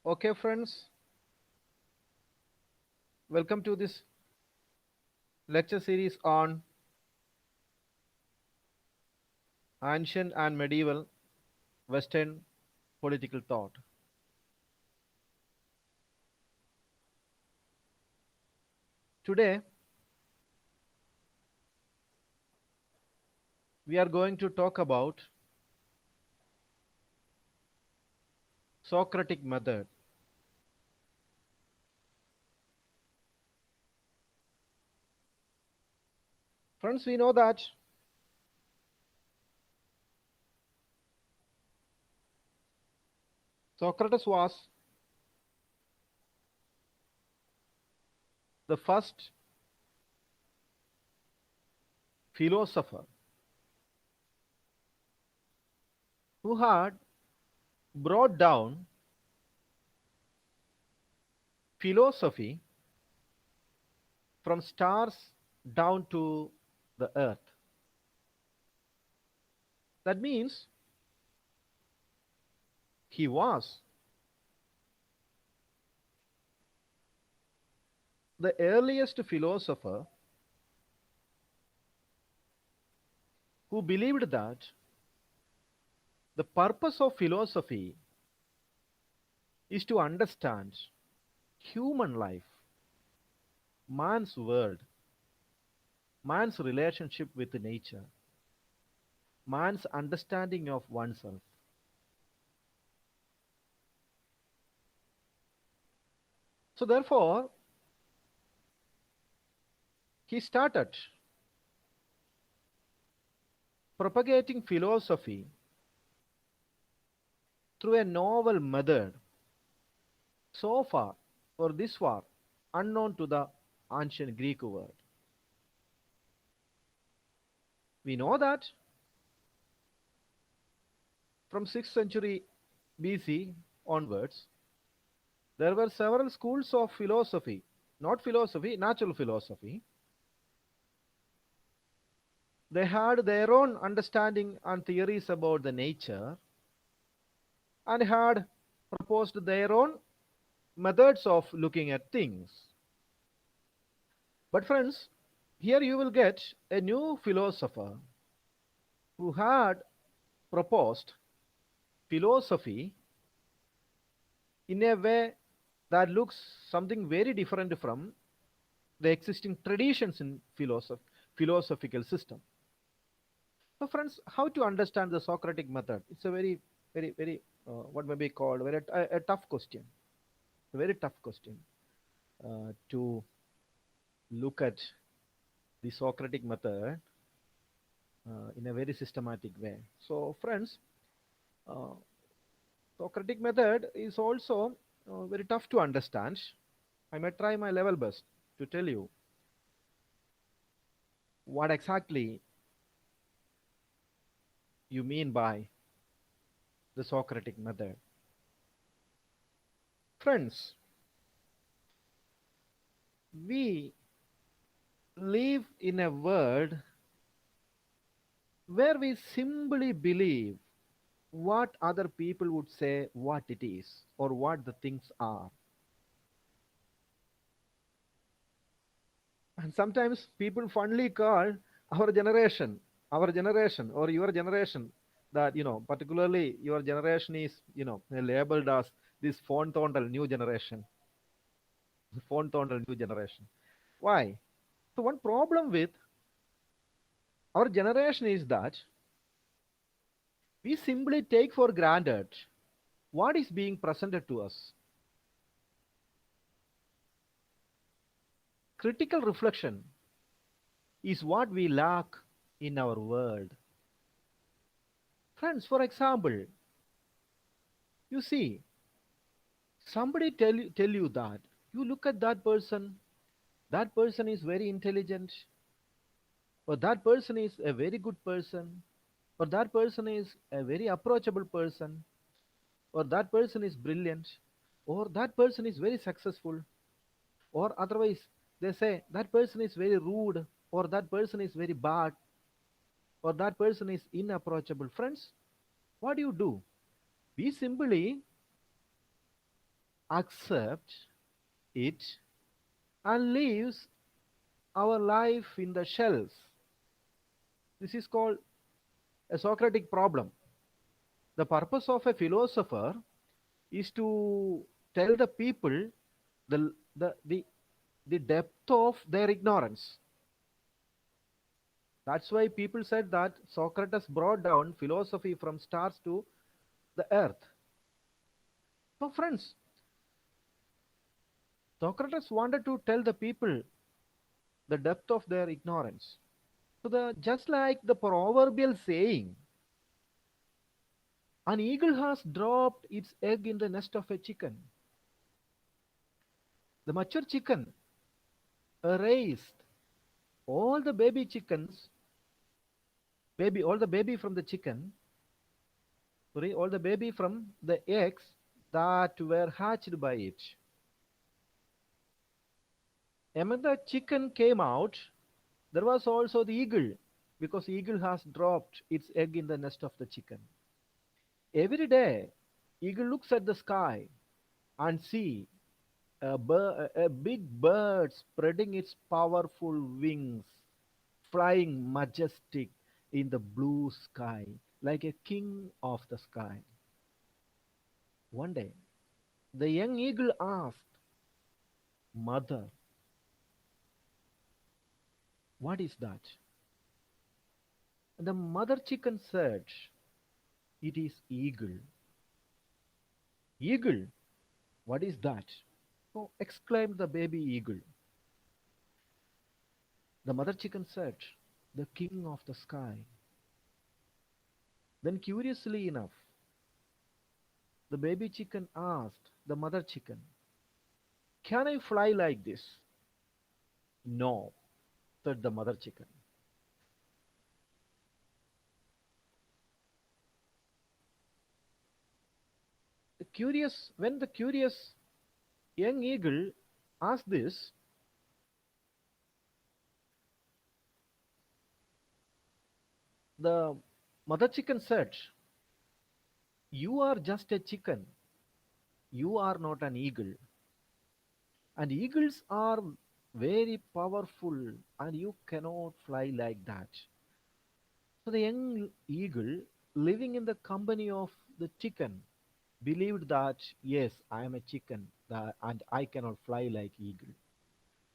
Okay, friends, welcome to this lecture series on ancient and medieval Western political thought. Today, we are going to talk about Socratic method. Friends, we know that Socrates was the first philosopher who had brought down philosophy from stars down to the earth. That means he was the earliest philosopher who believed that the purpose of philosophy is to understand human life, man's world, man's relationship with nature, man's understanding of oneself. So, therefore, he started propagating philosophy through a novel method, so far, for this far, unknown to the ancient Greek world. We know that from 6th century BC onwards, there were several schools of philosophy, not philosophy, natural philosophy. They had their own understanding and theories about the nature and had proposed their own methods of looking at things. But, friends, here you will get a new philosopher who had proposed philosophy in a way that looks something very different from the existing traditions in philosophical system. So, friends, how to understand the Socratic method? It's a very, what may be called a tough question. A very tough question to look at the Socratic method in a very systematic way. So, friends, uh, Socratic method is also very tough to understand. I may try my level best to tell you what exactly you mean by the Socratic method. Friends, we live in a world where we simply believe what other people would say what it is or what the things are. And sometimes people fondly call our generation or your generation, that, particularly your generation is, labeled as this phone thondal new generation, phone thondal new generation. Why? So one problem with our generation is that we simply take for granted what is being presented to us. Critical reflection is what we lack in our world. Friends, for example, you see, somebody tell you that you look at that person is very intelligent, or that person is a very good person, or that person is a very approachable person, or that person is brilliant, or that person is very successful, or otherwise they say that person is very rude, or that person is very bad, or that person is inapproachable. Friends, what do? We simply accept it, and lives our life in the shells. This is called a Socratic problem. The purpose of a philosopher is to tell the people the, the, the, the depth of their ignorance. That's why people said that Socrates brought down philosophy from stars to the earth. So, friends, Socrates wanted to tell the people the depth of their ignorance. So, just like the proverbial saying, an eagle has dropped its egg in the nest of a chicken. The mature chicken raised all the baby chickens, all the baby from the chicken, sorry, all the baby from the eggs that were hatched by it. Among the chicken came out, there was also the eagle, because eagle has dropped its egg in the nest of the chicken. Every day, eagle looks at the sky and see a big bird spreading its powerful wings, flying majestic in the blue sky, like a king of the sky. One day, the young eagle asked, Mother, what is that? And the mother chicken said, It is eagle. Eagle, what is that? So exclaimed the baby eagle. The mother chicken said, The king of the sky. Then, curiously enough, the baby chicken asked the mother chicken, Can I fly like this? No, said the mother chicken. When the curious young eagle asked this, the mother chicken said, You are just a chicken. You are not an eagle. And eagles are very powerful, and you cannot fly like that. So the young eagle, living in the company of the chicken, believed that, yes, I am a chicken and I cannot fly like eagle.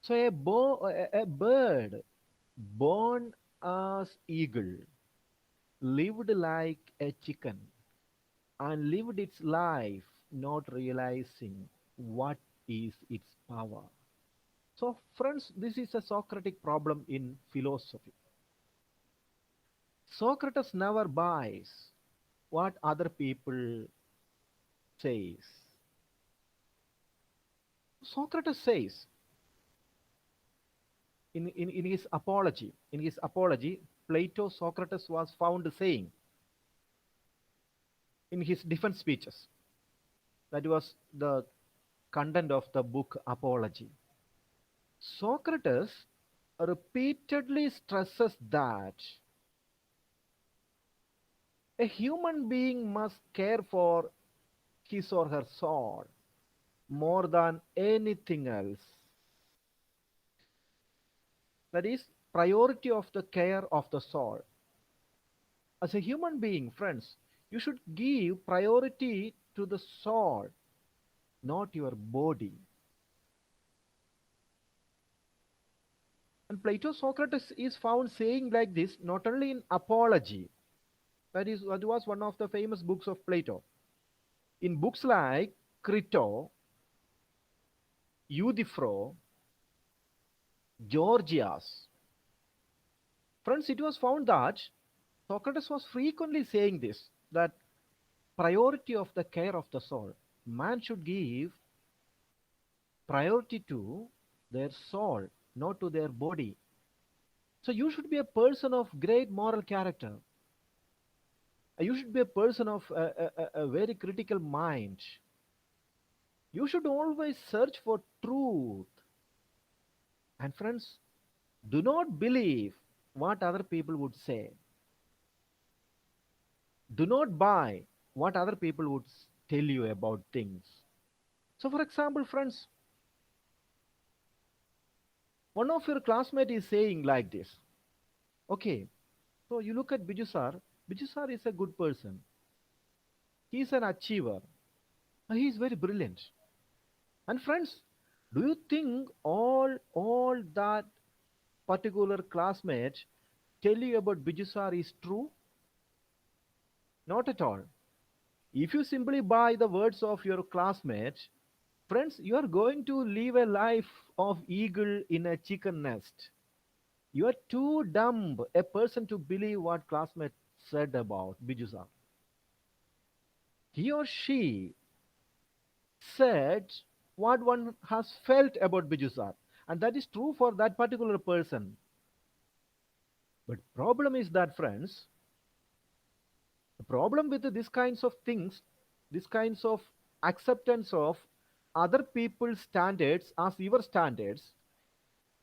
So a bird born as eagle lived like a chicken and lived its life not realizing what is its power. So, friends, this is a Socratic problem in philosophy. Socrates never buys what other people says. Socrates says in his apology, Plato Socrates was found saying in his defense speeches, that was the content of the book Apology. Socrates repeatedly stresses that a human being must care for his or her soul more than anything else. That is, priority of the care of the soul. As a human being, friends, you should give priority to the soul, not your body. And Plato Socrates is found saying like this not only in Apology, that was one of the famous books of Plato. In books like Crito, Euthyphro, Gorgias, friends, it was found that Socrates was frequently saying this, that priority of the care of the soul. Man should give priority to their soul, not to their body. So you should be a person of great moral character. You should be a person of a very critical mind. You should always search for truth. And friends, do not believe what other people would say. Do not buy what other people would tell you about things. So, for example, friends, one of your classmate is saying like this. Okay, so you look at Biju sir. Biju sir is a good person. He is an achiever. He is very brilliant. And friends, do you think all that particular classmate tell you about Biju sir is true? Not at all. If you simply buy the words of your classmate, friends, you are going to live a life of eagle in a chicken nest. You are too dumb a person to believe what classmate said about Biju sir. He or she said what one has felt about Biju sir, and that is true for that particular person. But problem is that, friends, the problem with this kinds of things, this kinds of acceptance of other people's standards as your standards,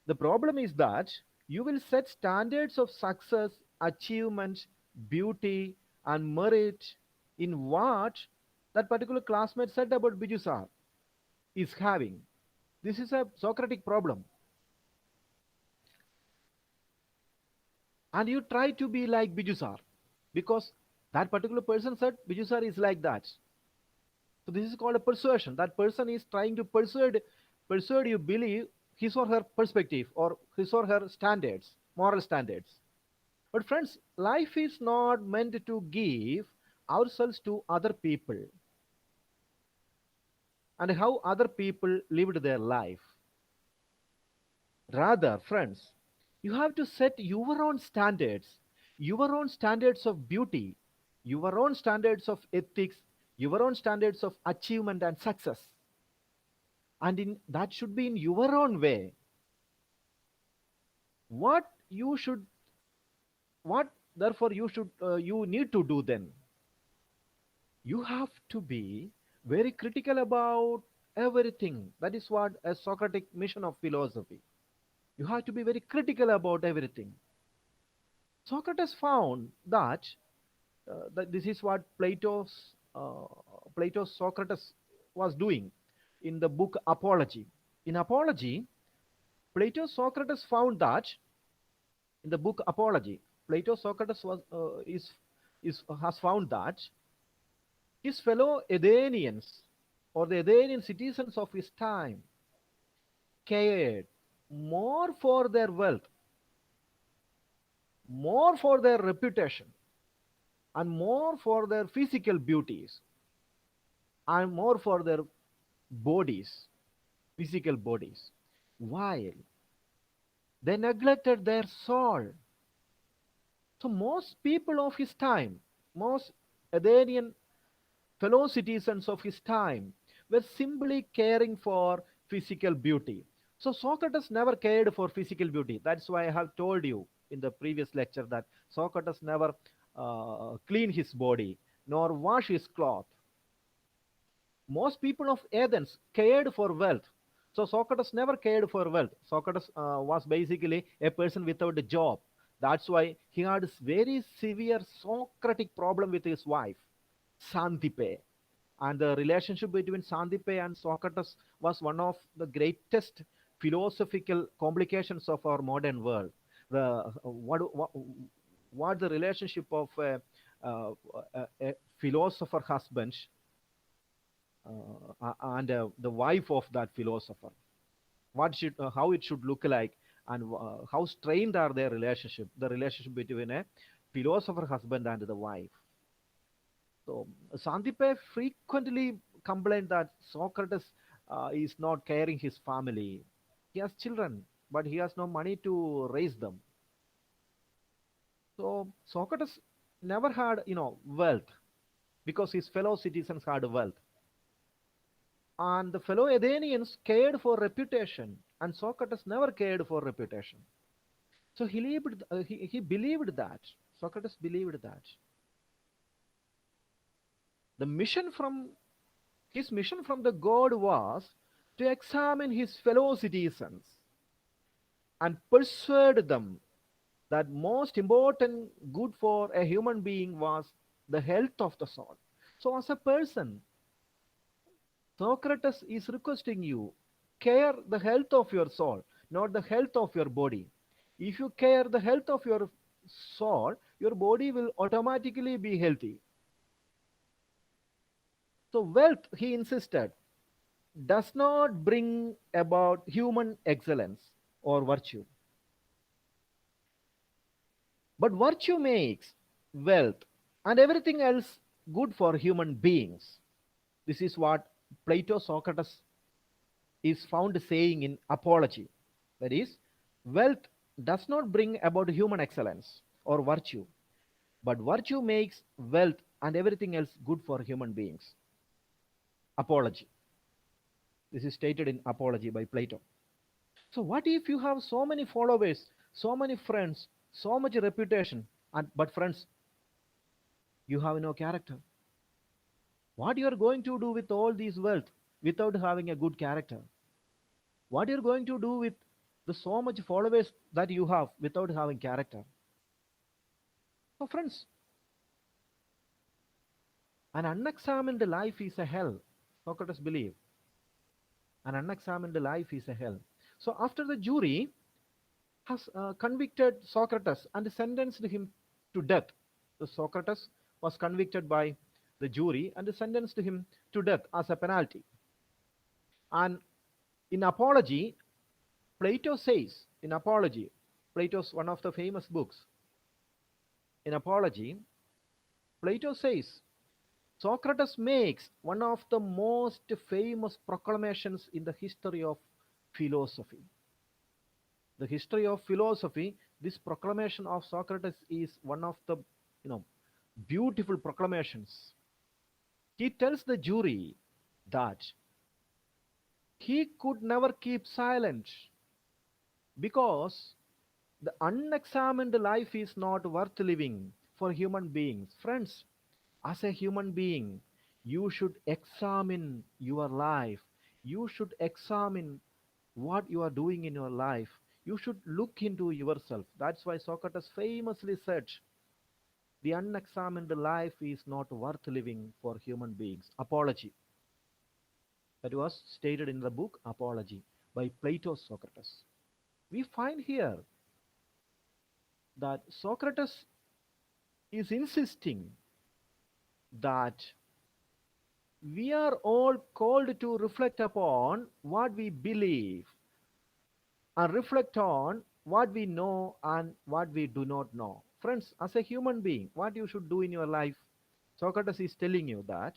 the problem is that you will set standards of success, achievement, beauty, and merit in what that particular classmate said about Biju sir is having. This is a Socratic problem. And you try to be like Biju sir because that particular person said Biju sir is like that. So this is called a persuasion. That person is trying to persuade you believe his or her perspective or his or her standards, moral standards. But friends, life is not meant to give ourselves to other people and how other people lived their life. Rather, friends, you have to set your own standards of beauty, your own standards of ethics, your own standards of achievement and success. And that should be in your own way. What you should, what therefore you need to do then? You have to be very critical about everything. That is what a Socratic mission of philosophy. You have to be very critical about everything. Socrates found that this is what Plato's Socrates was doing in the book Apology. In Apology, Plato's Socrates found that in the book Apology, Plato Socrates has found that his fellow Athenians or the Athenian citizens of his time cared more for their wealth, more for their reputation, and more for their physical beauties, and more for their bodies, physical bodies, while they neglected their soul. So most people of his time, most Athenian fellow citizens of his time were simply caring for physical beauty. So Socrates never cared for physical beauty. That's why I have told you in the previous lecture that Socrates never cleaned his body nor wash his cloth. Most people of Athens cared for wealth. So Socrates never cared for wealth. Socrates was basically a person without a job. That's why he had this very severe Socratic problem with his wife, Xanthippe. And the relationship between Xanthippe and Socrates was one of the greatest philosophical complications of our modern world. What the relationship of uh, a philosopher husband and the wife of that philosopher, how it should look like, and how strained are their relationship, the relationship between a philosopher husband and the wife. So Sandipe frequently complained that Socrates is not caring his family. He has children, but he has no money to raise them. So Socrates never had, wealth because his fellow citizens had wealth. And the fellow Athenians cared for reputation, and Socrates never cared for reputation. So he believed that. Socrates believed that. The mission from His mission from the God was to examine his fellow citizens and persuade them that most important good for a human being was the health of the soul. So as a person, Socrates is requesting you, care the health of your soul, not the health of your body. If you care the health of your soul, your body will automatically be healthy. So wealth, he insisted, does not bring about human excellence or virtue, but virtue makes wealth and everything else good for human beings. This is what Plato Socrates is found saying in Apology. That is, wealth does not bring about human excellence or virtue, but virtue makes wealth and everything else good for human beings. Apology. This is stated in Apology by Plato. So, what if you have so many followers, so many friends, so much reputation, and but friends, you have no character? What you are going to do with all this wealth without having a good character? What you're going to do with the so much followers that you have without having character? So, friends, an unexamined life is a hell. Socrates believed an unexamined life is a hell. So, after the jury has convicted Socrates and sentenced him to death, so Socrates was convicted by the jury and sentenced him to death as a penalty. And in Apology, Plato says, in Apology, Plato's one of the famous books, in Apology, Plato says, Socrates makes one of the most famous proclamations in the history of philosophy. The history of philosophy, this proclamation of Socrates is one of the, you know, beautiful proclamations. He tells the jury that he could never keep silent because the unexamined life is not worth living for human beings. Friends, as a human being, you should examine your life. You should examine what you are doing in your life. You should look into yourself. That's why Socrates famously said, the unexamined life is not worth living for human beings. Apology. That was stated in the book Apology by Plato Socrates. We find here that Socrates is insisting that we are all called to reflect upon what we believe and reflect on what we know and what we do not know. Friends, as a human being, what you should do in your life, Socrates is telling you that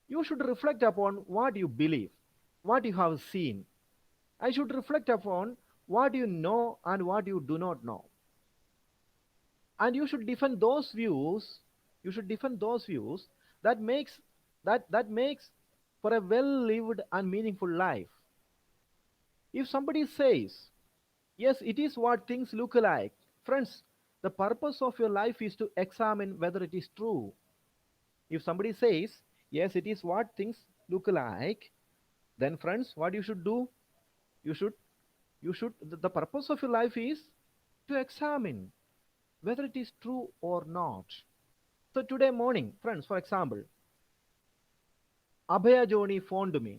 you should reflect upon what you believe, what you have seen. I should reflect upon what you know and what you do not know. And you should defend those views. You should defend those views that makes for a well lived and meaningful life. If somebody says, yes, it is what things look like, friends, the purpose of your life is to examine whether it is true. If somebody says, yes, it is what things look like, then friends, what you should do? You should, the purpose of your life is to examine whether it is true or not. So today morning, friends, for example, Abhaya Joni phoned me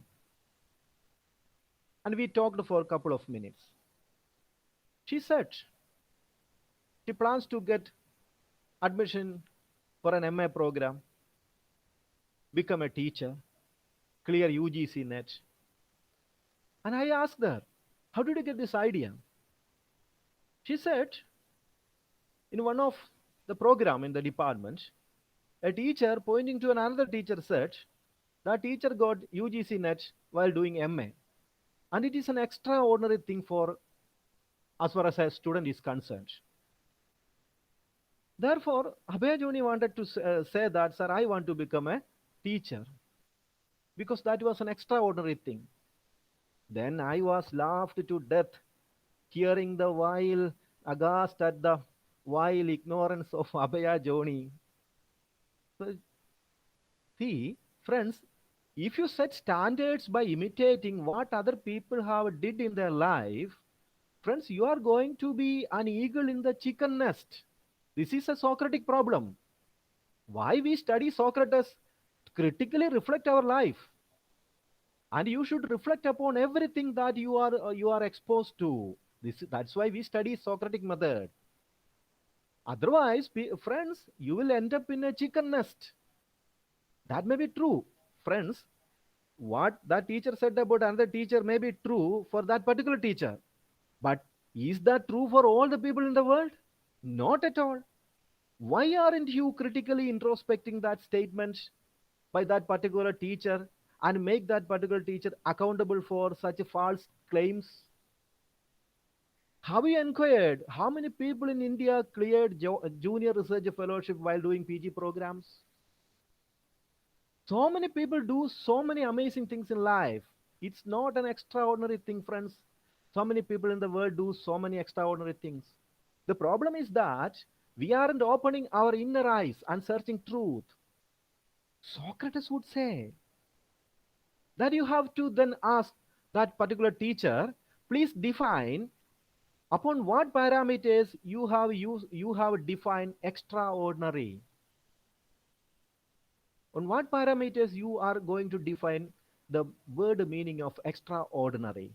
and we talked for a couple of minutes. She said she plans to get admission for an MA program, become a teacher, clear UGC net. And I asked her, how did you get this idea? She said, in one of the program in the department, a teacher pointing to another teacher said, that teacher got UGC net while doing MA. And it is an extraordinary thing for as far as a student is concerned. Therefore, Abhay Joni wanted to say that, sir, I want to become a teacher because that was an extraordinary thing. Then I was laughed to death, hearing the vile, aghast at the vile ignorance of Abhaya Joni. So, see, friends, if you set standards by imitating what other people have did in their life, friends, you are going to be an eagle in the chicken nest. This is a Socratic problem. Why we study Socrates critically reflect our life, and you should reflect upon everything that you are exposed to. That's why we study Socratic method. Otherwise, friends, you will end up in a chicken nest. That may be true, friends. What that teacher said about another teacher may be true for that particular teacher, but is that true for all the people in the world? Not at all. Why aren't you critically introspecting that statement by that particular teacher and make that particular teacher accountable for such false claims? Have you inquired how many people in India cleared junior research fellowship while doing PG programs? So many people do so many amazing things in life. It's not an extraordinary thing, friends. So many people in the world do so many extraordinary things. The problem is that we aren't opening our inner eyes and searching truth. Socrates would say that you have to then ask that particular teacher, please define upon what parameters you have defined extraordinary. On what parameters you are going to define the word meaning of extraordinary.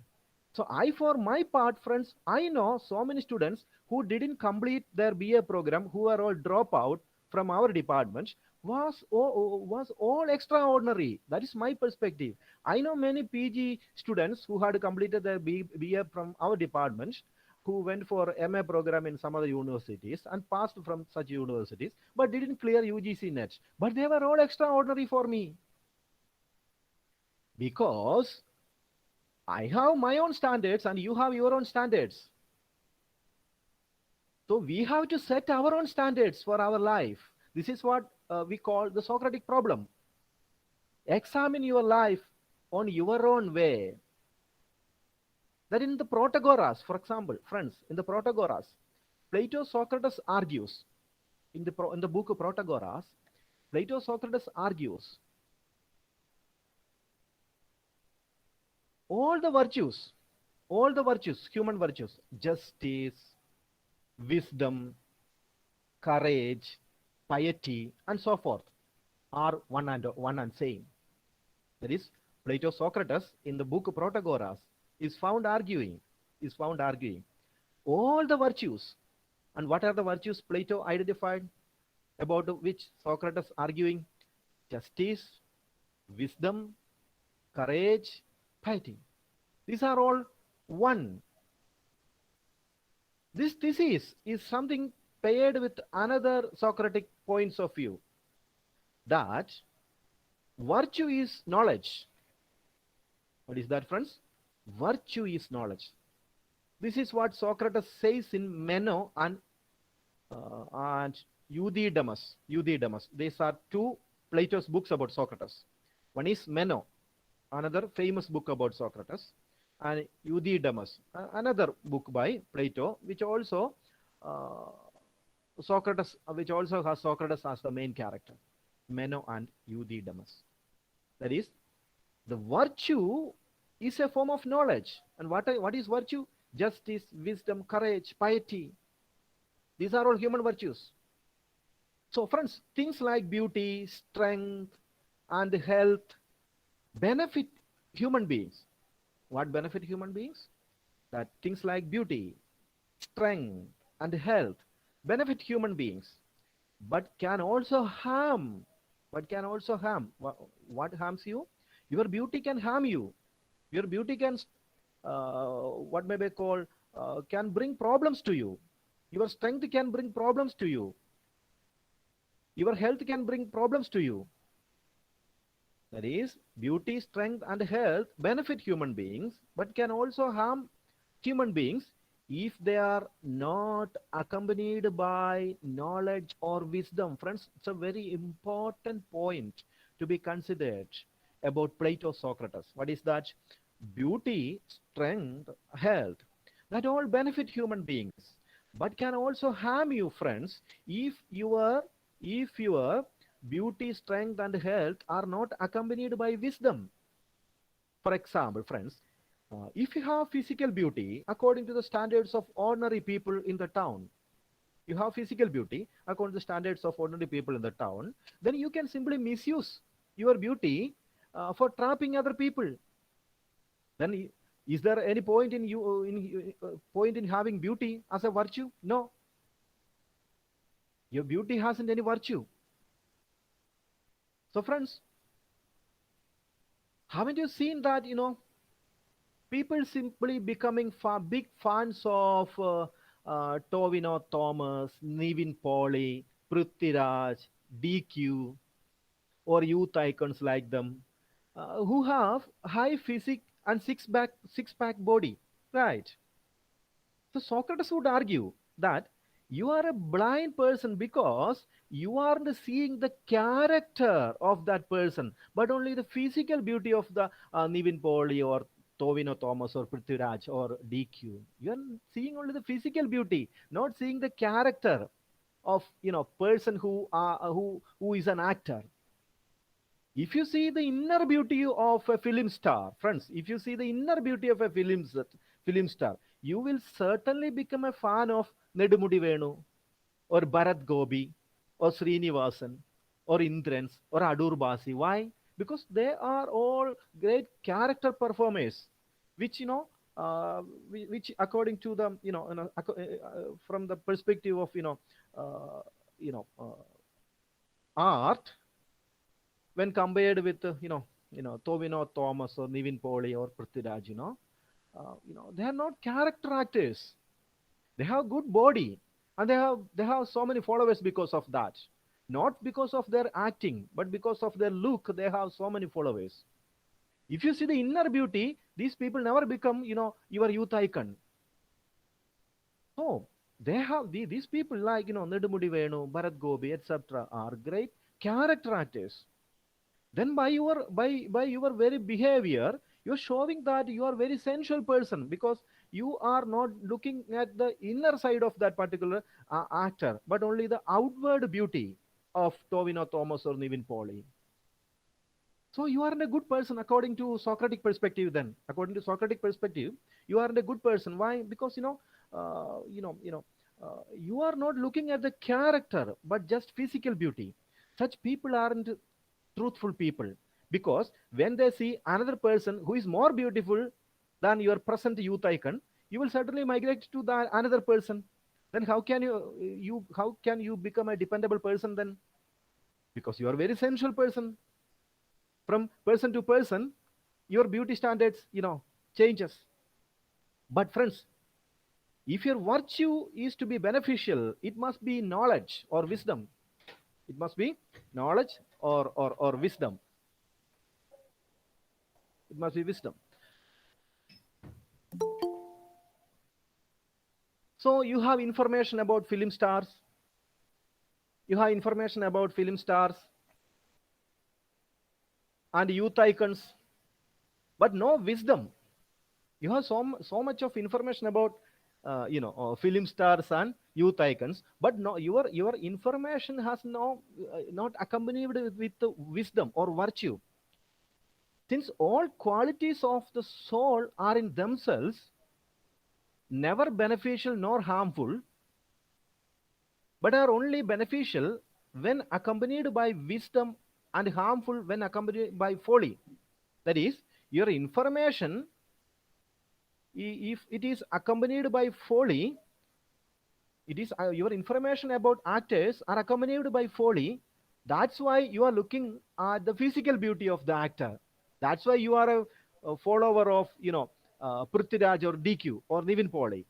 So I, for my part, friends, I know so many students who didn't complete their BA program, who are all dropout from our department, was all extraordinary. That is my perspective. I know many PG students who had completed their BA from our department, who went for MA program in some other universities and passed from such universities, but didn't clear UGC net. But they were all extraordinary for me because I have my own standards and you have your own standards. So we have to set our own standards for our life. This is what we call the Socratic problem. Examine your life on your own way. That in the Protagoras, for example, friends, in the Protagoras, Plato Socrates argues, in the book of Protagoras, Plato Socrates argues all the virtues, human virtues, justice, wisdom, courage, piety, and so forth, are one and same. That is, Plato Socrates in the book Protagoras is found arguing all the virtues. And what are the virtues Plato identified, about which Socrates arguing? Justice, wisdom, courage, piety. These are all one. This thesis is something paired with another Socratic points of view, that virtue is knowledge. What is that, friends? Virtue is knowledge. This is what Socrates says in Meno and Euthydemus. These are two Plato's books about Socrates. One is Meno, another famous book about Socrates, and Euthydemus, another book by Plato, which also has Socrates as the main character. Meno and Euthydemus. That is, the virtue is a form of knowledge. And what is virtue? Justice, wisdom, courage, piety. These are all human virtues. So friends, things like beauty, strength, and health benefit human beings. What benefit human beings? That things like beauty, strength, and health benefit human beings, but can also harm. What harms you? Your beauty can harm you. Your beauty can, what may be called, can bring problems to you. Your strength can bring problems to you. Your health can bring problems to you. That is, beauty, strength, and health benefit human beings, but can also harm human beings if they are not accompanied by knowledge or wisdom. Friends, it's a very important point to be considered about Plato Socrates. What is that? Beauty, strength, health, that all benefit human beings, but can also harm you, friends, if your beauty, strength, and health are not accompanied by wisdom. For example, friends, if you have physical beauty according to the standards of ordinary people in the town, you have physical beauty according to the standards of ordinary people in the town, then you can simply misuse your beauty for trapping other people. Then is there any point in you point in having beauty as a virtue? No, your beauty hasn't any virtue. So friends, haven't you seen that people simply becoming big fans of Tovino Thomas, Nivin Pauly, Prithviraj, DQ, or youth icons like them, who have high physique and six pack body, right? So Socrates would argue that you are a blind person because you aren't seeing the character of that person, but only the physical beauty of the Nivin Pauly or Tovino Thomas or Prithviraj or DQ. You are seeing only the physical beauty, not seeing the character of person who is an actor. If you see the inner beauty of a film star, friends, if you see the inner beauty of a film star, you will certainly become a fan of Nedumudi Venu or Bharat Gobi or Srinivasan or Indrans or Adur Basi. Why? Because they are all great character performers, which which according to the from the perspective of uh, you know uh, art, when compared with Tovino Thomas or Nivin Pauly or Prithviraj, they are not character actors. They have good body, and they have so many followers because of that. Not because of their acting, but because of their look, they have so many followers. If you see the inner beauty, these people never become your youth icon. So they have these people like Nedumudi Venu, Bharat Gobi, etc. are great character actors. Then by your very behavior, you're showing that you are very sensual person, because you are not looking at the inner side of that particular actor, but only the outward beauty of Tovino Thomas or Nivin Pauly. So you are a good person according to Socratic perspective. Then according to Socratic perspective, you are a good person. Why? Because you are not looking at the character but just physical beauty. Such people aren't truthful people, because when they see another person who is more beautiful than your present youth icon, you will certainly migrate to the another person. Then how can you become a dependable person then? Because you are a very sensual person. From person to person, your beauty standards changes. But friends, if your virtue is to be beneficial, it must be knowledge or wisdom. It must be knowledge or wisdom. It must be wisdom. So you have information about film stars. You have information about film stars and youth icons, but no wisdom. You have so much of information about film stars and youth icons, but no, your information has not accompanied with the wisdom or virtue. Since all qualities of the soul are in themselves never beneficial nor harmful, but are only beneficial when accompanied by wisdom and harmful when accompanied by folly. That is, your information, if it is accompanied by folly, it is your information about actors are accompanied by folly. That's why you are looking at the physical beauty of the actor. That's why you are a follower of Prithviraj or DQ or Nivin Pauly,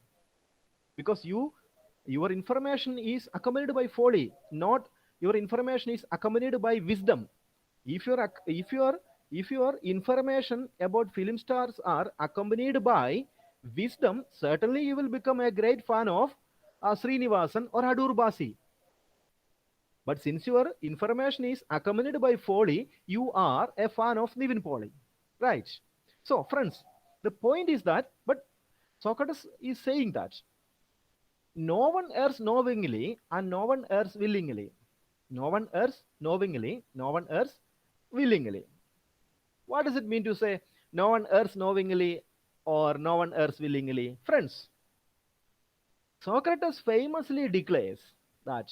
because your information is accompanied by folly, not your information is accompanied by wisdom. If your information about film stars are accompanied by wisdom, certainly you will become a great fan of Srinivasan or Adur Basi. But since your information is accompanied by folly, you are a fan of Nivin Pauly, right? So friends, the point is that, but Socrates is saying that no one errs knowingly and no one errs willingly. No one errs knowingly, no one errs willingly. What does it mean to say no one errs knowingly or no one errs willingly? Friends, Socrates famously declares that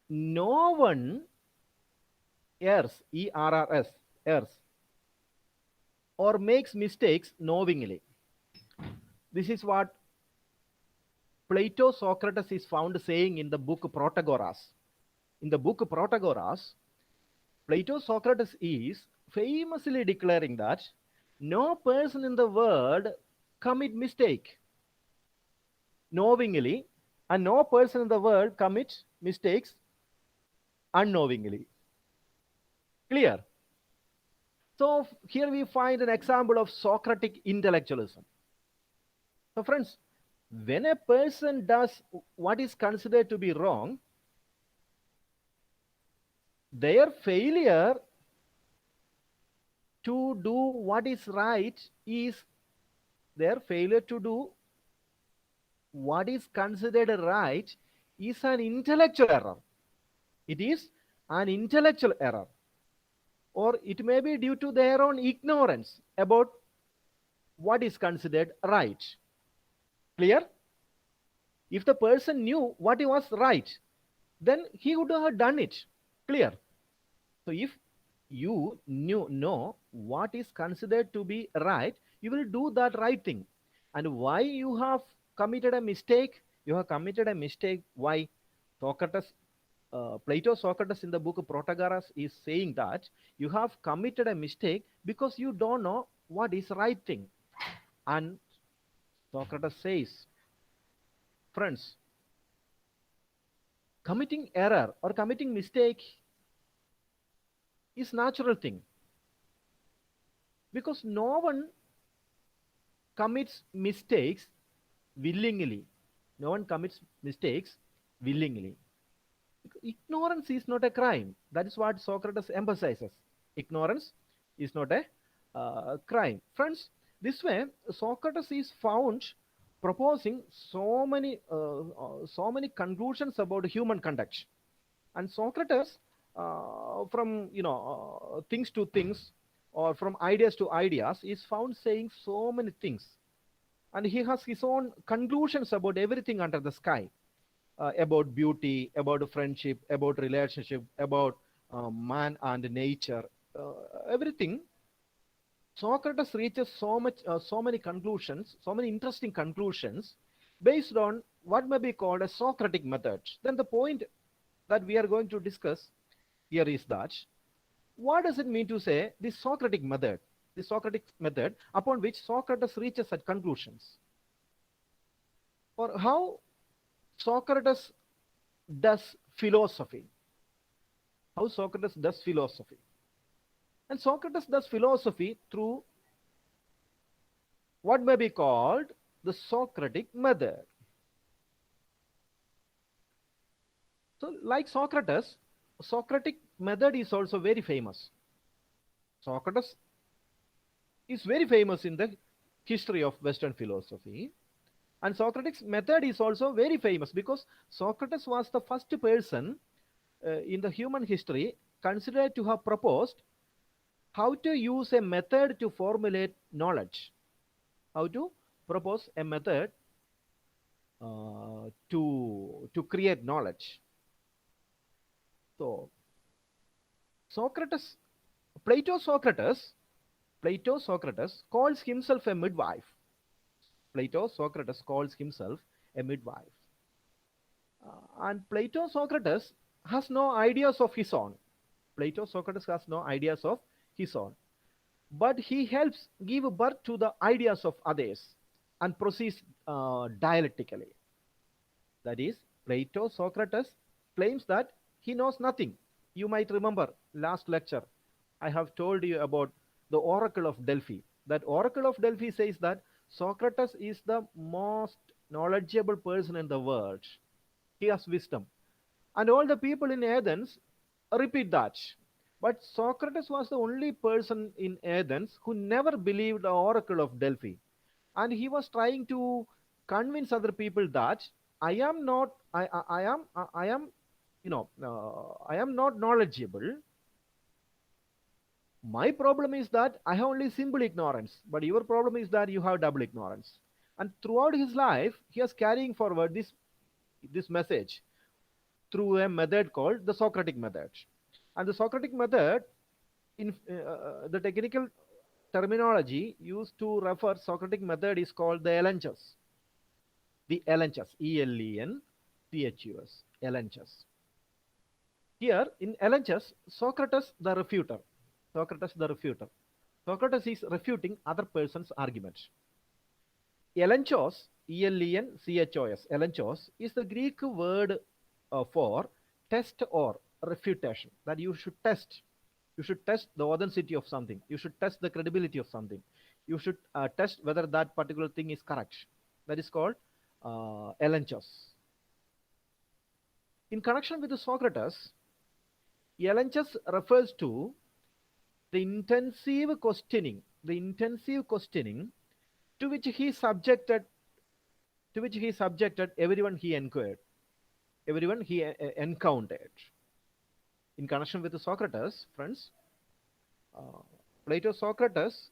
no one errs, E-R-R-S, errs, or makes mistakes knowingly. This is what Plato Socrates is found saying in the book Protagoras. In the book Protagoras, Plato Socrates is famously declaring that no person in the world commit mistake knowingly, and no person in the world commits mistakes unknowingly. Clear? So here we find an example of Socratic intellectualism. So friends, when a person does what is considered to be wrong, their failure to do what is right is their failure to do what is considered right is an intellectual error. It is an intellectual error, or it may be due to their own ignorance about what is considered right. Clear? If the person knew what was right, then he would have done it. Clear? So if you know what is considered to be right, you will do that right thing. And why you have committed a mistake? You have committed a mistake. Why? Socrates, Plato Socrates in the book Protagoras is saying that you have committed a mistake because you don't know what is right thing. And Socrates says, friends, committing error or committing mistake is natural thing, because no one commits mistakes willingly. No one commits mistakes willingly. Ignorance is not a crime. That is what Socrates emphasizes. Ignorance is not a crime. Friends, this way Socrates is found proposing so many conclusions about human conduct. And Socrates, from things to things, or from ideas to ideas, is found saying so many things, and he has his own conclusions about everything under the sky, about beauty, about friendship, about relationship, about man and nature, uh, everything. Socrates reaches so many conclusions, so many interesting conclusions, based on what may be called a Socratic method. Then the point that we are going to discuss here is that, what does it mean to say the Socratic method? The Socratic method upon which Socrates reaches at conclusions, or how Socrates does philosophy. How Socrates does philosophy. And Socrates does philosophy through what may be called the Socratic method. So, like Socrates, Socratic method is also very famous. Socrates is very famous in the history of Western philosophy. And Socratic method is also very famous because Socrates was the first person in the human history considered to have proposed how to use a method to formulate knowledge. How to propose a method to create knowledge. So Socrates, Plato Socrates, Plato Socrates calls himself a midwife. Plato Socrates calls himself a midwife. And Plato Socrates has no ideas of his own. Plato Socrates has no ideas of his own, but he helps give birth to the ideas of others and proceeds dialectically. That is, Plato Socrates claims that he knows nothing. You might remember last lecture, I have told you about the Oracle of Delphi. That Oracle of Delphi says that Socrates is the most knowledgeable person in the world. He has wisdom. And all the people in Athens repeat that. But Socrates was the only person in Athens who never believed the Oracle of Delphi. And he was trying to convince other people that I am not, I am, I am not knowledgeable. My problem is that I have only simple ignorance, but your problem is that you have double ignorance. And throughout his life, he is carrying forward this message through a method called the Socratic method. And the Socratic method, in the technical terminology used to refer Socratic method is called the Elenchus. The Elenchus, Elenchus, Elenchus. Here in Elenchus, Socrates the refuter. Socrates the refuter. Socrates is refuting other person's argument. Elenchos, Elenchos, Elenchos is the Greek word for test or refutation. That you should test. You should test the authenticity of something. You should test the credibility of something. You should test whether that particular thing is correct. That is called Elenchos. In connection with the Socrates, Elenchus refers to the intensive questioning to which he subjected everyone he encountered. In connection with Socrates, friends, Plato Socrates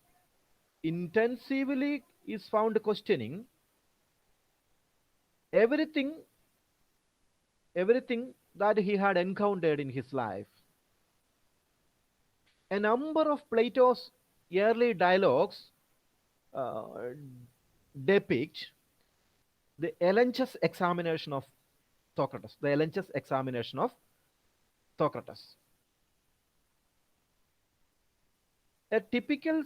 intensively is found questioning everything that he had encountered in his life. A number of Plato's early dialogues depict the Elenchus examination of Socrates. The Elenchus examination of Socrates. A typical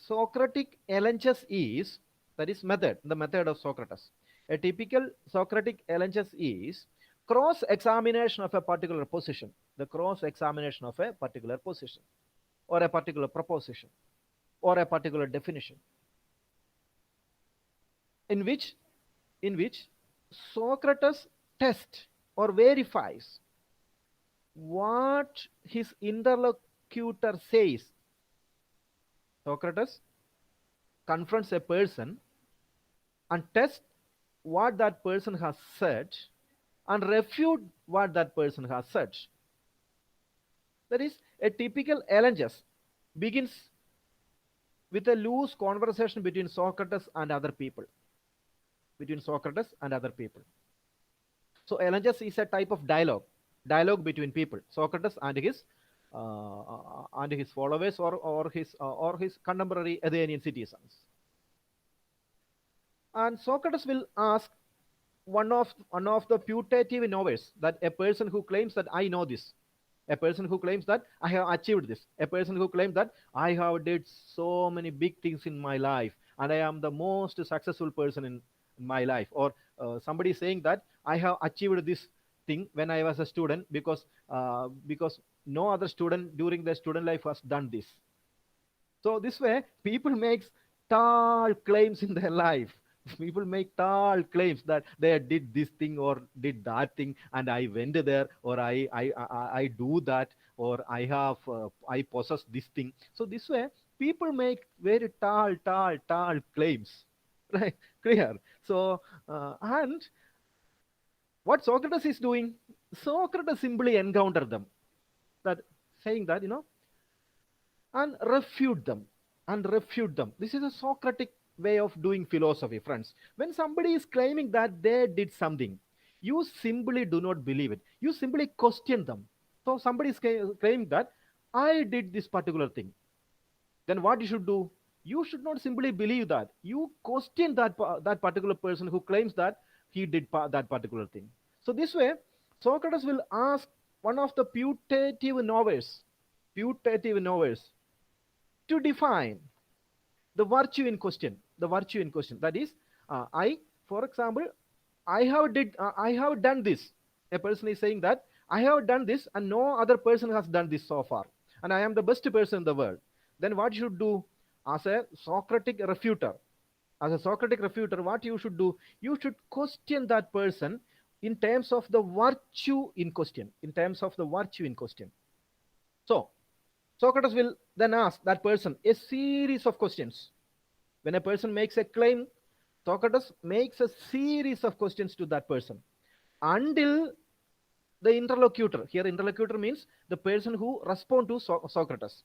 Socratic Elenchus is, that is method, the method of Socrates. A typical Socratic Elenchus is cross-examination of a particular position. The cross-examination of a particular position, or a particular proposition, or a particular definition, in which Socrates tests or verifies what his interlocutor says. Socrates confronts a person and tests what that person has said and refute what that person has said. That is, a typical Elenchus begins with a loose conversation between Socrates and other people. So Elenchus is a type of dialogue between people, Socrates and his followers or his contemporary Athenian citizens. And Socrates will ask one of the putative knowers, that a person who claims that I know this, a person who claims that I have achieved this, a person who claims that I have did so many big things in my life and I am the most successful person in my life, or somebody saying that I have achieved this thing when I was a student because no other student during their student life has done this. So this way, people make tall claims in their life. People make tall claims that they did this thing or did that thing, and I went there, or I do that, or I possess this thing. So this way, people make very tall claims, right? Clear. So and what Socrates is doing, Socrates simply encounter them, that saying that and refute them. This is a Socratic way of doing philosophy, friends. When somebody is claiming that they did something, you simply do not believe it. You simply question them. So somebody is claiming that I did this particular thing. Then what you should do? You should not simply believe that. You question that particular person who claims that he did that particular thing. So this way, Socrates will ask one of the putative knowers to define the virtue in question. That is, for example, I have done this. A person is saying that I have done this and no other person has done this so far, and I am the best person in the world. Then what you should do as a Socratic refuter? What you should do? You should question that person in terms of the virtue in question. So Socrates will then ask that person a series of questions. When a person makes a claim, Socrates makes a series of questions to that person until the interlocutor, here interlocutor means the person who responds to Socrates,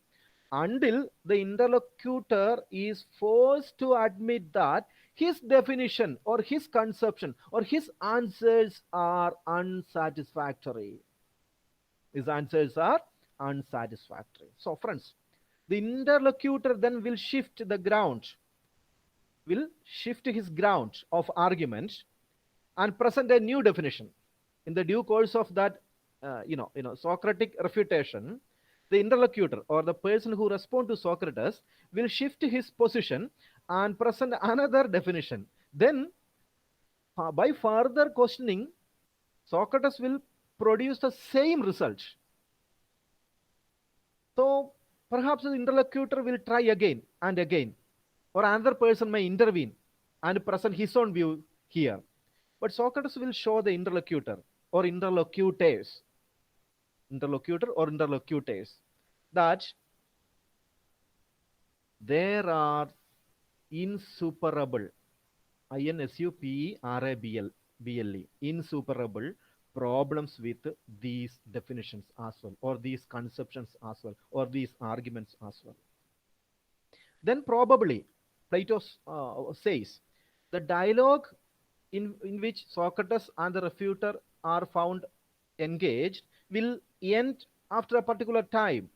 until the interlocutor is forced to admit that his definition or his conception or his answers are unsatisfactory. His answers are unsatisfactory. So, friends, the interlocutor then will shift his ground of argument and present a new definition. In the due course of that, Socratic refutation, the interlocutor or the person who responds to Socrates will shift his position and present another definition. Then, by further questioning, Socrates will produce the same result. So, perhaps the interlocutor will try again and again, or another person may intervene and present his own view here. But Socrates will show the interlocutor or interlocutors that there are insuperable, insuperable problems with these definitions as well, or these conceptions as well, or these arguments as well. Then probably Plato says the dialogue in which Socrates and the refuter are found engaged will end after a particular time,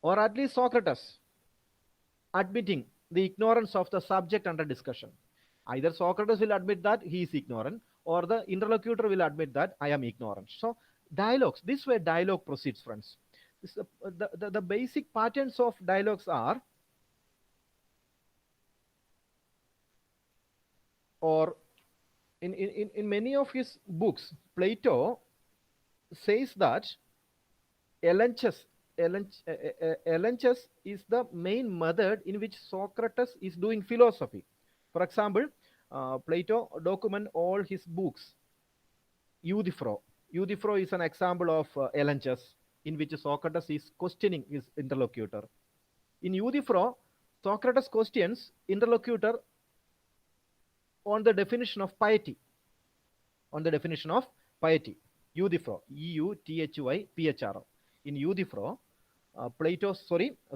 or at least Socrates admitting the ignorance of the subject under discussion. Either Socrates will admit that he is ignorant, or the interlocutor will admit that I am ignorant. So dialogues, this way dialogue proceeds, friends. The basic patterns of dialogues are, or in many of his books, Plato says that Elenchus is the main method in which Socrates is doing philosophy. For example, Plato documents all his books. Euthyphro is an example of Elenchus, in which Socrates is questioning his interlocutor. In Euthyphro, Socrates questions interlocutor on the definition of piety. Euthyphro, Euthyphro. In Euthyphro,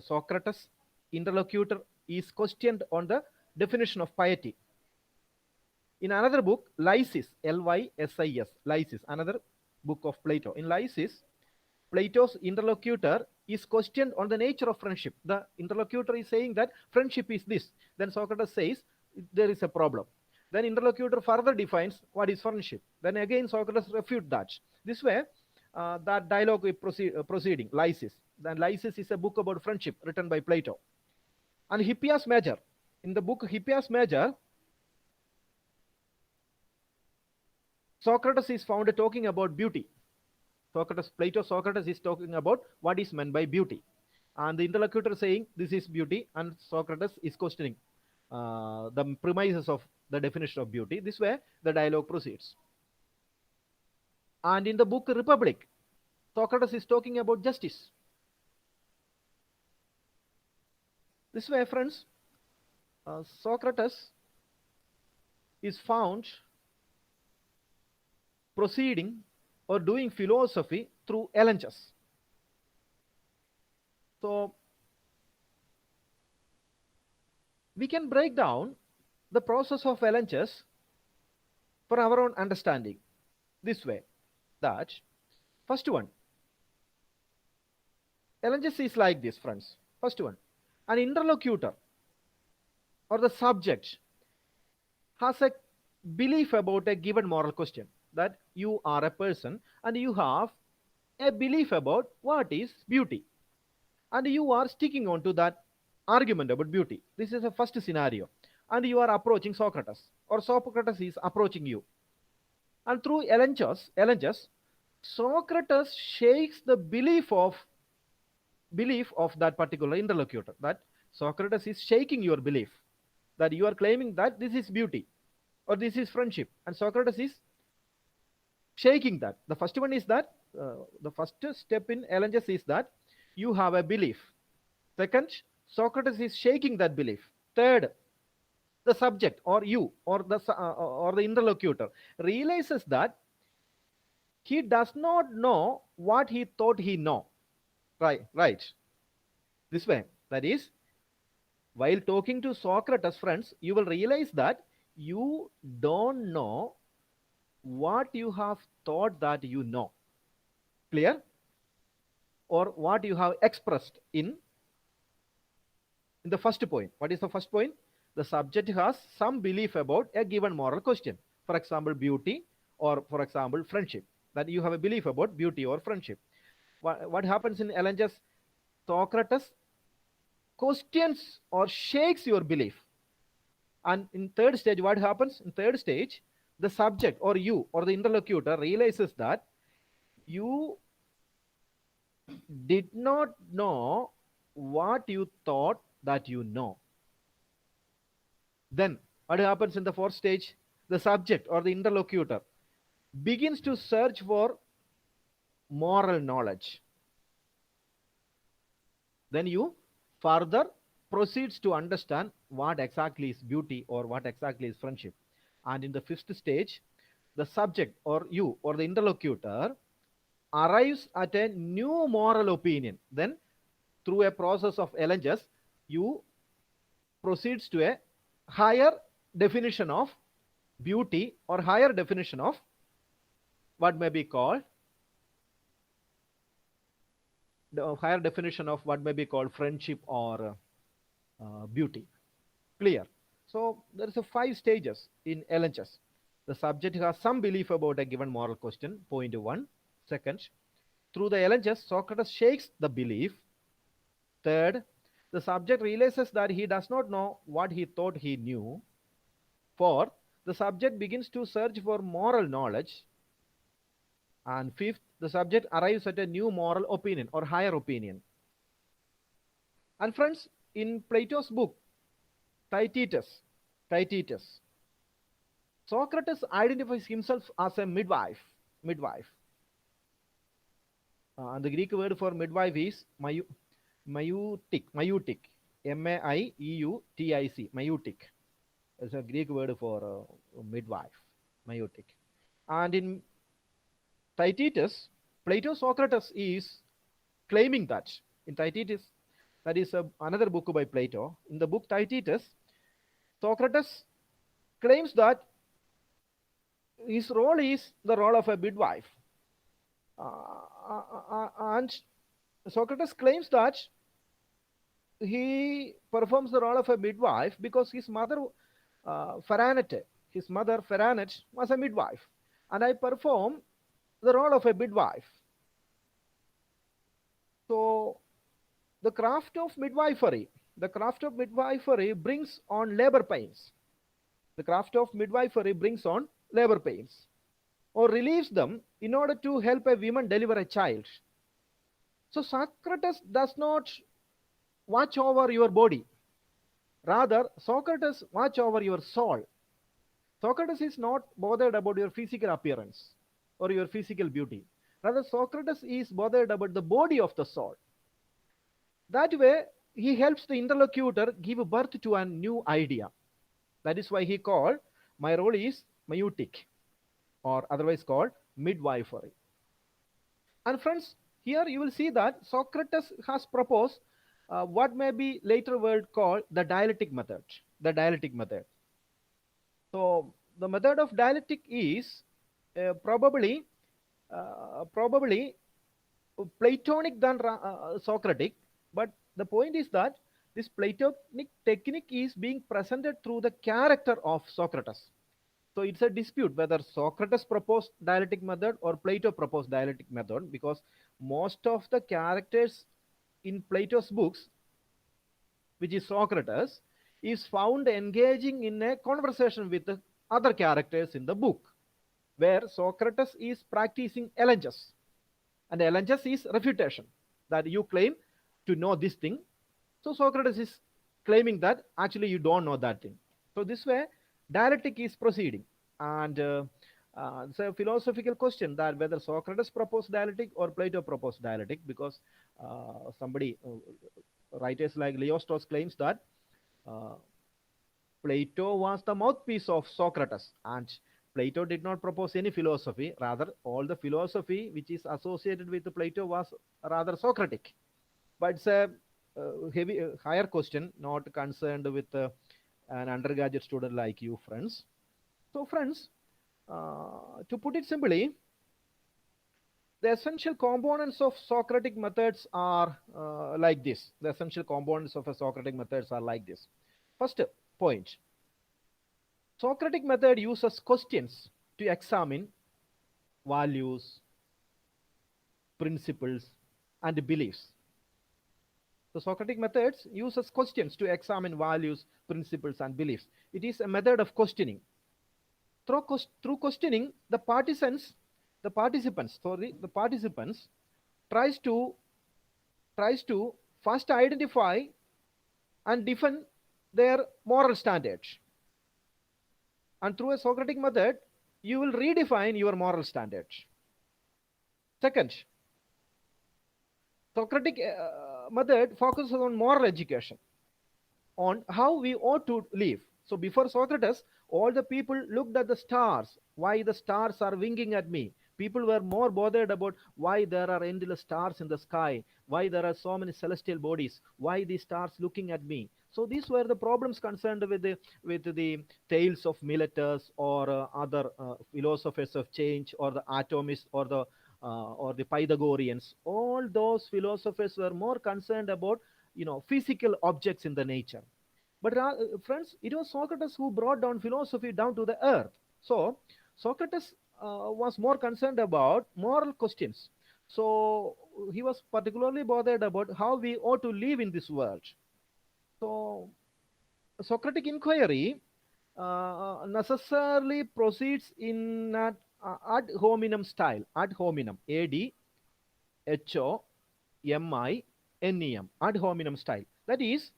Socrates' interlocutor is questioned on the definition of piety. In another book, Lysis, Lysis, another book of Plato. In Lysis, Plato's interlocutor is questioned on the nature of friendship. The interlocutor is saying that friendship is this. Then Socrates says there is a problem. Then interlocutor further defines what is friendship. Then again Socrates refutes that. This way, that dialogue is proceeding. Lysis. Then Lysis is a book about friendship written by Plato. And Hippias Major. In the book Hippias Major, Socrates is found talking about beauty. Socrates is talking about what is meant by beauty. And the interlocutor saying this is beauty, and Socrates is questioning the premises of the definition of beauty. This way, the dialogue proceeds. And in the book Republic, Socrates is talking about justice. This way, friends, Socrates is found proceeding or doing philosophy through Elenchus. So we can break down the process of Elenchus for our own understanding this way, that first one, Elenchus is like this, friends. First one, an interlocutor or the subject has a belief about a given moral question, that you are a person and you have a belief about what is beauty, and you are sticking on to that argument about beauty. This is the first scenario, and you are approaching Socrates, or Socrates is approaching you, and through Elenchus, Socrates shakes the belief of that particular interlocutor, that Socrates is shaking your belief, that you are claiming that this is beauty or this is friendship, and Socrates is shaking that. The first one is that the first step in Elenchus is that you have a belief. Second, Socrates is shaking that belief. Third, the subject or you or the interlocutor realizes that he does not know what he thought he know. Right. This way, that is, while talking to Socrates, friends, you will realize that you don't know what you have thought that you know. Clear? or what you have expressed in the first point. What is the first point? The subject has some belief about a given moral question. For example, beauty, or for example, friendship. That you have a belief about beauty or friendship. What happens in LNGs? Socrates questions or shakes your belief. And in third stage, what happens? In third stage, the subject or you or the interlocutor realizes that you did not know what you thought that you know. Then what happens in the fourth stage? The subject or the interlocutor begins to search for moral knowledge. Then you further proceeds to understand what exactly is beauty or what exactly is friendship. And in the fifth stage, the subject or you or the interlocutor arrives at a new moral opinion. Then through a process of LNGs, you proceeds to a higher definition of beauty or higher definition of what may be called the higher definition of what may be called friendship or beauty. Clear? So there is a 5 stages in LHS. The subject has some belief about a given moral question, point 1. Second, through the LHS, Socrates shakes the belief. Third, the subject realizes that he does not know what he thought he knew. Fourth, the subject begins to search for moral knowledge. And fifth, the subject arrives at a new moral opinion or higher opinion. And friends, in Plato's book, Theaetetus, Socrates identifies himself as a midwife. And the Greek word for midwife is maieutic, M-A-I-E-U-T-I-C, maieutic. It's a Greek word for midwife, maieutic. And in Theaetetus, Socrates is claiming that in Theaetetus, that is another book by Plato. In the book Theaetetus, Socrates claims that his role is the role of a midwife. And Socrates claims that he performs the role of a midwife because his mother, Pharanete, was a midwife. And I perform the role of a midwife. So the craft of midwifery brings on labor pains. The craft of midwifery brings on labor pains or relieves them in order to help a woman deliver a child. So Socrates does not watch over your body. Rather, Socrates watch over your soul. Socrates is not bothered about your physical appearance or your physical beauty. Rather, Socrates is bothered about the body of the soul. That way, he helps the interlocutor give birth to a new idea. That is why he called, my role is maieutic, or otherwise called midwifery. And friends, here you will see that Socrates has proposed what may be later word called the dialectic method. So the method of dialectic is probably Platonic than Socratic, but the point is that this Platonic technique is being presented through the character of Socrates. So it's a dispute whether Socrates proposed dialectic method or Plato proposed dialectic method, because most of the characters in Plato's books, which is Socrates, is found engaging in a conversation with the other characters in the book, where Socrates is practicing elenges. And elenges is refutation, that you claim to know this thing. So Socrates is claiming that actually you don't know that thing. So this way, dialectic is proceeding. And it's a philosophical question that whether Socrates proposed dialectic or Plato proposed dialectic, because writers like Leostos claims that Plato was the mouthpiece of Socrates, and Plato did not propose any philosophy. Rather, all the philosophy which is associated with Plato was rather Socratic. But it's a higher question, not concerned with an undergraduate student like you, friends. So, friends, to put it simply, The essential components of Socratic methods are like this. The essential components of a Socratic methods are like this. First point, Socratic method uses questions to examine values, principles, and beliefs. The Socratic methods uses questions to examine values, principles, and beliefs. It is a method of questioning. Through questioning, the participants tries to first identify and defend their moral standards. And through a Socratic method, you will redefine your moral standards. Second, Socratic method focuses on moral education, on how we ought to live. So before Socrates, all the people looked at the stars. Why the stars are winking at me? People were more bothered about why there are endless stars in the sky, why there are so many celestial bodies, why these stars looking at me. So these were the problems concerned with the tales of Meletus or other philosophers of change or the atomists or the Pythagoreans. All those philosophers were more concerned about physical objects in the nature. But friends, it was Socrates who brought down philosophy down to the earth. So Socrates was more concerned about moral questions. So he was particularly bothered about how we ought to live in this world. So Socratic inquiry necessarily proceeds in an ad hominem style. Ad hominem, ADHOMINEM, ad hominem style. That is,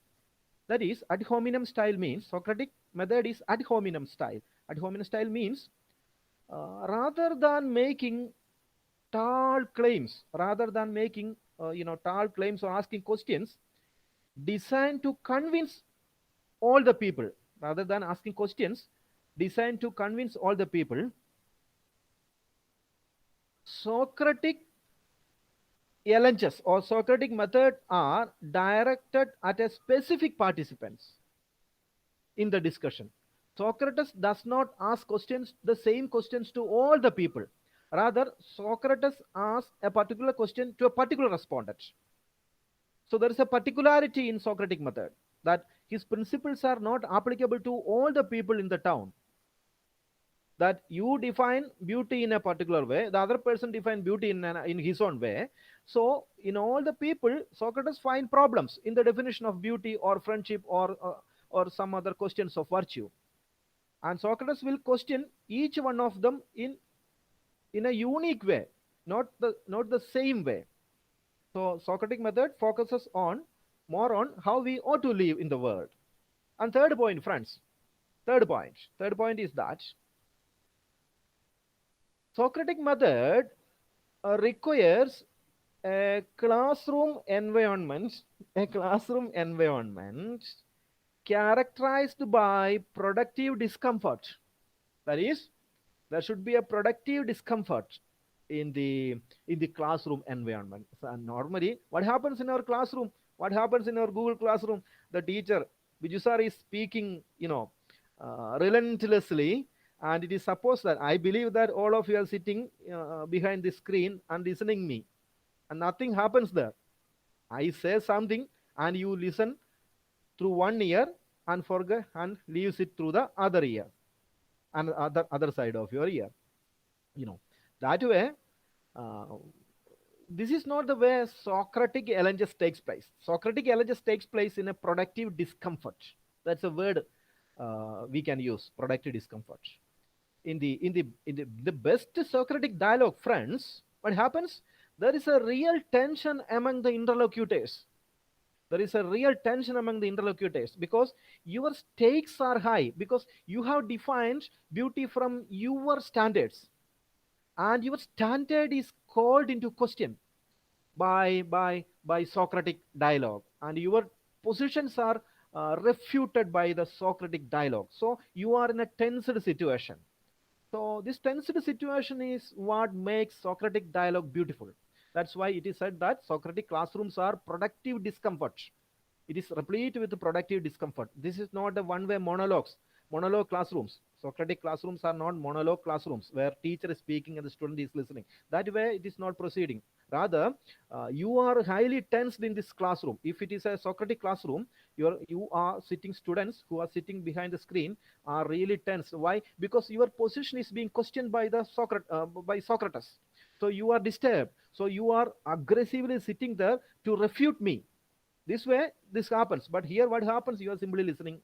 ad hominem style means Socratic method is ad hominem style. Ad hominem style means rather than making tall claims, tall claims or asking questions designed to convince all the people, rather than asking questions designed to convince all the people, Socratic challenges or Socratic method are directed at a specific participants in the discussion. Socrates does not ask the same questions to all the people. Rather, Socrates asks a particular question to a particular respondent. So there is a particularity in Socratic method, that his principles are not applicable to all the people in the town. That you define beauty in a particular way, the other person define beauty in his own way. So in all the people, Socrates find problems in the definition of beauty or friendship or some other questions of virtue. And Socrates will question each one of them in a unique way, not the same way. So Socratic method focuses more on how we ought to live in the world. And third point, friends, third point is that Socratic method requires a classroom environment characterized by productive discomfort. That is, there should be a productive discomfort in the classroom environment. So normally, what happens in our classroom? What happens in our Google Classroom? The teacher, Biju sir, is speaking, relentlessly, and it is supposed that I believe that all of you are sitting behind the screen and listening me, and nothing happens there. I say something, and you listen through one ear and forget and leaves it through the other ear and other side of your ear. That way. This is not the way Socratic challenges takes place. Socratic challenges takes place in a productive discomfort. That's a word we can use, productive discomfort. In the best Socratic dialogue, friends, what happens? There is a real tension among the interlocutors. There is a real tension among the interlocutors because your stakes are high, because you have defined beauty from your standards, and your standard is called into question by Socratic dialogue, and your positions are refuted by the Socratic dialogue. So you are in a tensed situation. So this tensed situation is what makes Socratic dialogue beautiful. That's why it is said that Socratic classrooms are productive discomfort. It is replete with productive discomfort. This is not a one-way monologues. monologue classrooms. Socratic classrooms are not monologue classrooms where teacher is speaking and the student is listening. That way, it is not proceeding. Rather, you are highly tensed in this classroom. If it is a Socratic classroom, you are sitting, students who are sitting behind the screen are really tense. Why? Because your position is being questioned by by Socrates. So you are disturbed. So you are aggressively sitting there to refute me. This way, this happens. But here, what happens? You are simply listening.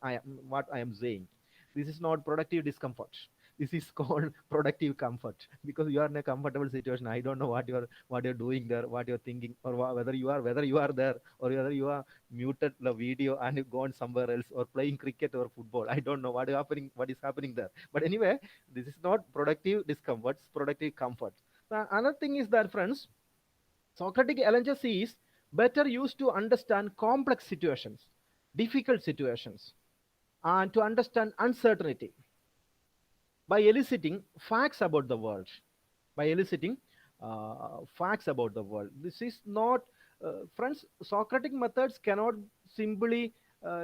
What I am saying. This is not productive discomfort. This is called productive comfort because you are in a comfortable situation. I don't know what you're doing there, what you're thinking, or whether you are there or whether you are muted the video and you've gone somewhere else or playing cricket or football. I don't know what is happening there. But anyway, this is not productive discomfort. It's productive comfort. Another thing is that, friends, Socratic challenges is better used to understand complex situations, difficult situations, and to understand uncertainty by eliciting facts about the world. By eliciting facts about the world. This is not, friends, Socratic methods cannot simply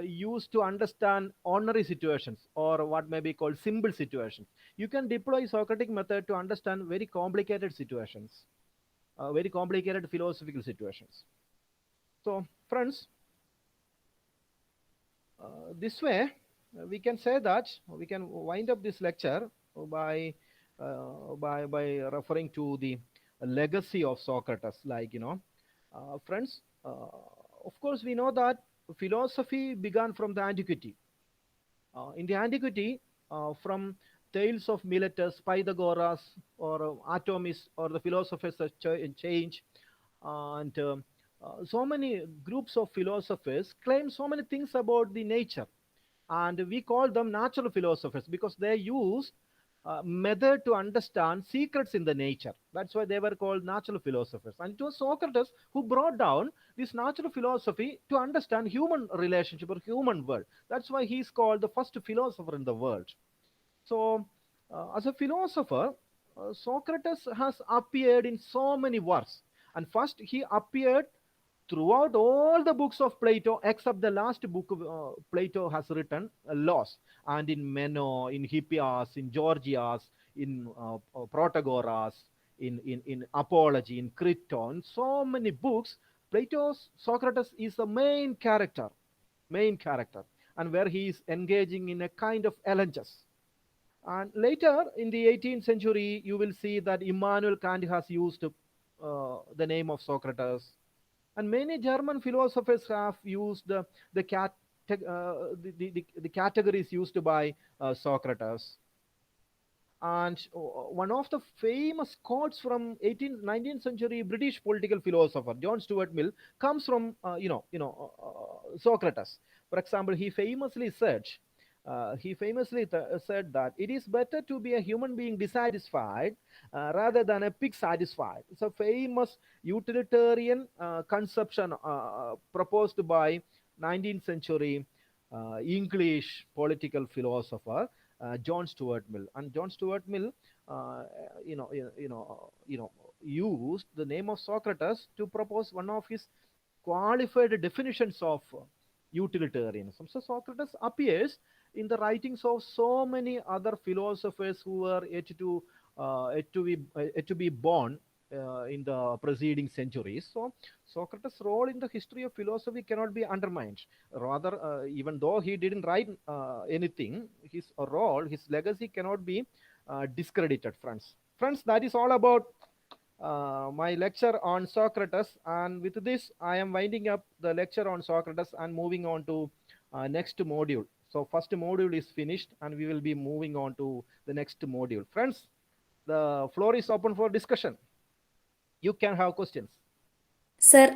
used to understand ordinary situations or what may be called simple situations. You can deploy Socratic method to understand very complicated situations, very complicated philosophical situations. So, friends, this way we can say that we can wind up this lecture by by referring to the legacy of Socrates. Like, friends, of course we know that philosophy began from the antiquity. In the antiquity, from tales of Miletus, Pythagoras, or Atomis, or the philosophers of change, and so many groups of philosophers claim so many things about the nature, and we call them natural philosophers because they use method to understand secrets in the nature. That's why they were called natural philosophers. And it was Socrates who brought down this natural philosophy to understand human relationship or human world. That's why he's called the first philosopher in the world. So, as a philosopher, Socrates has appeared in so many works. And first, he appeared throughout all the books of Plato except the last book Plato has written, Laws, and in Meno, in Hippias, in Gorgias, in Protagoras, in Apology, in Criton, so many books. Plato's Socrates is the main character, and where he is engaging in a kind of elegies. And later in the 18th century, you will see that Immanuel Kant has used the name of Socrates, and many German philosophers have used the categories used by Socrates. And one of the famous quotes from 18th, 19th century British political philosopher John Stuart Mill comes from Socrates. For example, he famously said that it is better to be a human being dissatisfied rather than a pig satisfied. It's a famous utilitarian conception proposed by 19th century English political philosopher John Stuart Mill. And John Stuart Mill, uh, used the name of Socrates to propose one of his qualified definitions of utilitarianism. So Socrates appears in the writings of so many other philosophers who were yet to be born in the preceding centuries. So Socrates' role in the history of philosophy cannot be undermined. Rather, even though he didn't write anything, his role, his legacy cannot be discredited, friends. Friends, that is all about my lecture on Socrates. And with this, I am winding up the lecture on Socrates and moving on to next module. So first module is finished, and we will be moving on to the next module. Friends, the floor is open for discussion. You can have questions. Sir,